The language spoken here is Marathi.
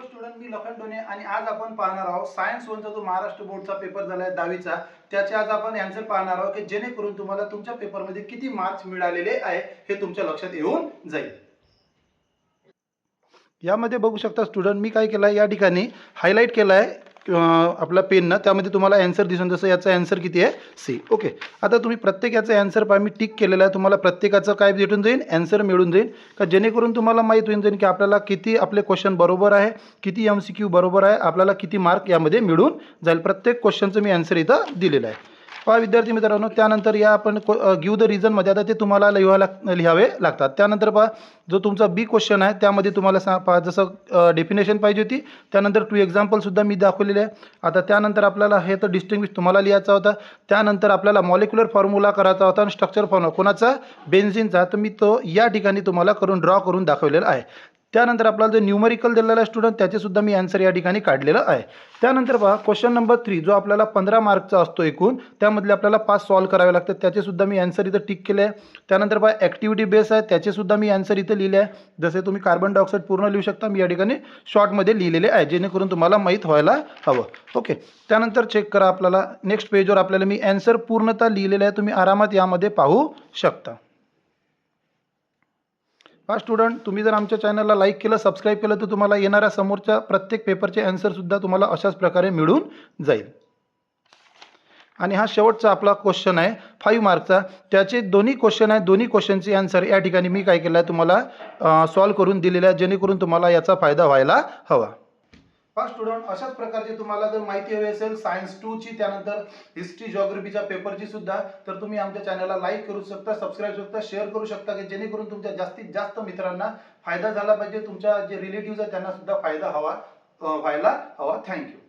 स्टुडंट, मी लखन डोने आणि आज आपण पाहणार आहोत सायन्स 1चा जो महाराष्ट्र बोर्डचा पेपर झालाय 10वीचा, त्याचे आज आपण आन्सर पाहणार आहोत की जेणेकरून तुम्हाला तुमच्या पेपरमध्ये किती मार्क्स मिळालेले आहे हे तुमच्या लक्षात येऊन जाईल। यामध्ये बघू शकता स्टुडंट, मी काय केलं आहे या ठिकाणी हायलाइट केलं आहे आपला पेननं, त्यामध्ये तुम्हाला आन्सर दिसून जसं याचा आन्सर किती आहे सी। ओके, आता तुम्ही प्रत्येक याचा आन्सर पहा, मी टिक केलेलं आहे, तुम्हाला प्रत्येकाचं काय भेटून जाईल आन्सर मिळून जाईल का, जेणेकरून तुम्हाला माहीत होऊन जाईल की आपल्याला किती आपले क्वेश्चन बरोबर आहे, किती MCQ बरोबर आहे, आपल्याला किती मार्क यामध्ये मिळून जाईल। प्रत्येक क्वेश्चनचं मी आन्सर इथं दिलेलं आहे। पहा विद्यार्थी मित्रांनो, त्यानंतर या आपण गिव द रिझनमध्ये आता ते तुम्हाला लिहावे लागतात। त्यानंतर पहा जो तुमचा बी क्वेश्चन आहे त्यामध्ये तुम्हाला जसं डेफिनेशन पाहिजे होती, त्यानंतर 2 एक्झाम्पलसुद्धा मी दाखवलेले आहे। आता त्यानंतर आपल्याला हे तर डिस्टिंग्विश तुम्हाला लिहायचा होता, त्यानंतर आपल्याला मॉलिक्युलर फॉर्म्युला करायचा होता आणि स्ट्रक्चर फॉर्म्युला कोणाचा, बेन्झिनचा, तर मी तो या ठिकाणी तुम्हाला ड्रॉ करून दाखवलेला आहे। त्यानंतर आपल्याला जो न्यूमरिकल दिलेला आहे स्टुडंट, त्याचेसुद्धा मी आन्सर या ठिकाणी काढलेलं आहे। त्यानंतर पहा क्वेश्चन नंबर 3 जो आपल्याला 15 मार्कचा असतो एकूण, त्यामधले आपल्याला 5 सॉल्व करावे लागतात, त्याचेसुद्धा मी आन्सर इथं टिक केले आहे। त्यानंतर पहा ॲक्टिव्हिटी बेस आहे, त्याचेसुद्धा मी आन्सर इथं लिहिले आहे। जसे तुम्ही कार्बन डायऑक्साईड पूर्ण लिहू शकता, मी या ठिकाणी शॉर्टमध्ये लिहिलेले आहे जेणेकरून तुम्हाला माहीत व्हायला हवं। ओके, त्यानंतर चेक करा, आपल्याला नेक्स्ट पेजवर आपल्याला मी आन्सर पूर्णतः लिहिलेलं आहे, तुम्ही आरामात यामध्ये पाहू शकता। हा स्टुडंट, तुम्ही जर आमच्या चॅनलला लाईक केलं, सबस्क्राईब केलं, तर तुम्हाला येणाऱ्या समोरच्या प्रत्येक पेपरचे आन्सरसुद्धा तुम्हाला अशाच प्रकारे मिळून जाईल। आणि हा शेवटचा आपला क्वेश्चन आहे 5 मार्कचा, त्याचे दोन्ही क्वेश्चन आहे, दोन्ही क्वेश्चनचे आन्सर या ठिकाणी मी काय केलं आहे तुम्हाला सॉल्व करून दिलेलं आहे, जेणेकरून तुम्हाला याचा फायदा व्हायला हवा। हा स्टुडंट, अशाच प्रकारची तुम्हाला जर माहिती हवी असेल सायन्स 2ची, त्यानंतर हिस्ट्री जिओग्राफीच्या पेपरची सुद्धा, तर तुम्ही आमच्या चॅनलला लाईक करू शकता, सबस्क्राईब करू शकता, शेअर करू शकता, की जेणेकरून तुमच्या जास्तीत जास्त मित्रांना फायदा झाला पाहिजे, तुमच्या जे रिलेटिव्ह आहेत त्यांना सुद्धा फायदा व्हायला हवा। थँक्यू।